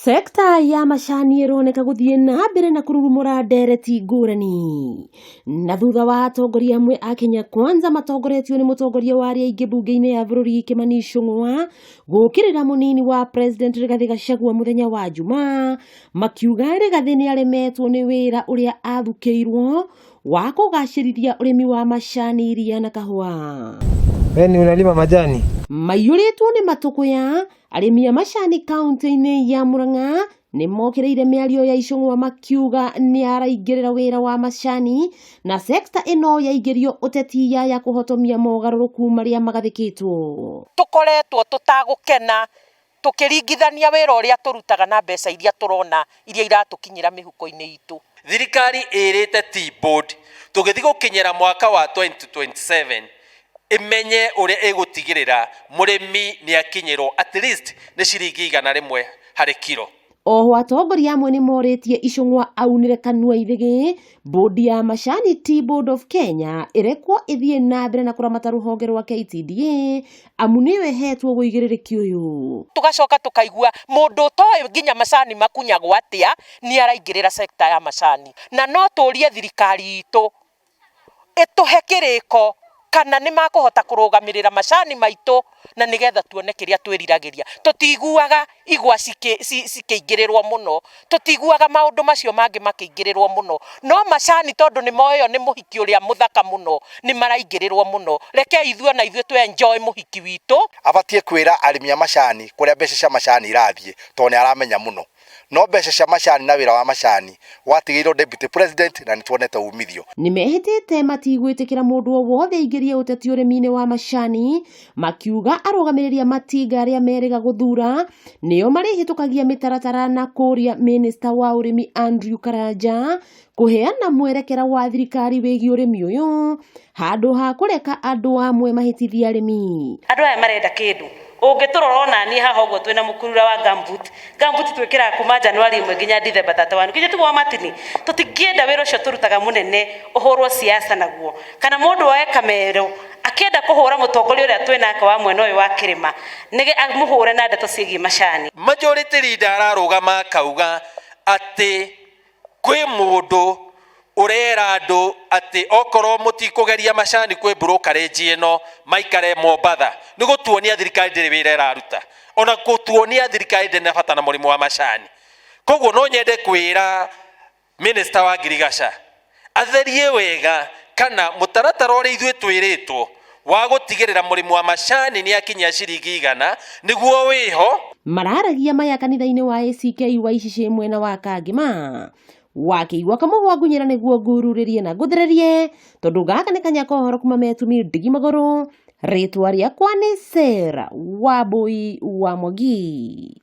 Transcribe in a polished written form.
Sekta ya macani ironeka guthie na mbere na kururumura ndereti ngurani na thutha wa atongoria amwe a Kenya Kwanza matongoretio ni mutongoria wa aria aingi bunge-ini ya bururi Kimani Ichung'wa gukirira munini wa president Rigathi Gachagua muthenya wa Juma makiuga Rigathi ni aremetwo ni wira uria athukiirwo wa kugacirithia urimi wa macani, iria na kahua. Ni unalima majani Maiyuritwo ni matukuya arimi a macani kaunti-ini ya Murang'a ni mokireire miario ya Ichung'wa makiuga ni araingirira wira wa macani na sekta ino yaingirio uteti ya kuhotomia mogaruruku maria magathikitwo. Tukoretwo tutagukena tukiringithania wira uria turutaga na mbeca iria turona iria iratukinyira mihuko-ini itu. Thirikari irite T-board tugithi gukinyira mwaka wa 2027 imenye uria igutigirira murimi ni akinyirwo at least ni ciringi 100 hari kilo. Oho atongoria amwe ni moritie Ichung'wa aunire kanua ithigi bodi ya macani T-Board of Kenya irekwo ithie na mbere na kuramata ruhonge rwa KTDA amu niwe hetwo guigiririki uyu. Tugacoka tukaigua mundu toy nginya macani makunyagwo atia ni araingirira sekta ya macani, na no turie thirikari itu ituhe kiriko kana ni makuhota kurugamirira macani maitu na nigetha tuone kiria twiriragiria. Tutiguaga igwa cikiingirirwo muno, tutiguaga maundu macio mangi makiingirirwo muno, no macani tondu ni moyo ni muhiki uria muthaka muno ni maraingirirwo muno. Reke ithuo na ithuo tu enjoy muhiki witu. Abatie kwira arimi a macani kuria mbeca cia macani irathie tone aramenya muno, no mbeca cia macani na wira wa macani watigirwo deputy president na nituonete umithio. Nimehitite matigwitikira mundu o wothe aingirie uteti urimi-ini wa macani makiuga arũgamĩrĩria matinga aria meriga guthura nio marihitukagia mitaratara na kuria minister wa urimi Andrew Karanja kuheana mwerekera wa thirikari wigi urimi uyu handu ha kureka andu amwe mahitithia arimi. Andu aya marenda kindu ungiturora onani haha uguo twina mukurura wa gambut twikira kuma Januari 1 nginya December 31 kije tuwa matini tutingienda wira ucio turutaga munene uhurwo siasa naguo kana mundu wa kamero akienda kuhura mutongoria uria twinake wa mwena uyu wa kirima nige amuhure na ndeto ciigi macani. Majority leader ararugama kauga ati kwi mundu urera andu ati okoro mutikugeria macani kwi brokerage ino maikare Mombatha ni gutuonia thirikari ndiri wira iraruta ona gutuonia thirikari ndiri na bata na murimo wa macani. Koguo no nyende kwira minister wa Girigasha atherie wega kana mutaratara uri ithuĩ twiritwo wa gutigirira murimo wa macani ni akinya ciringi 100 niguo wiho. Mararagia maya kanitha-ini wa ACK wa Icice mwena wa Kangima wakiigua kamuhwa ngunyira niguo ngururirie na nguthererie tondu gaka ni kanyako horo kuma Metumi Ndigi Maguru. Ritwa riakwa ni Sarah Wambui wa Mwangi.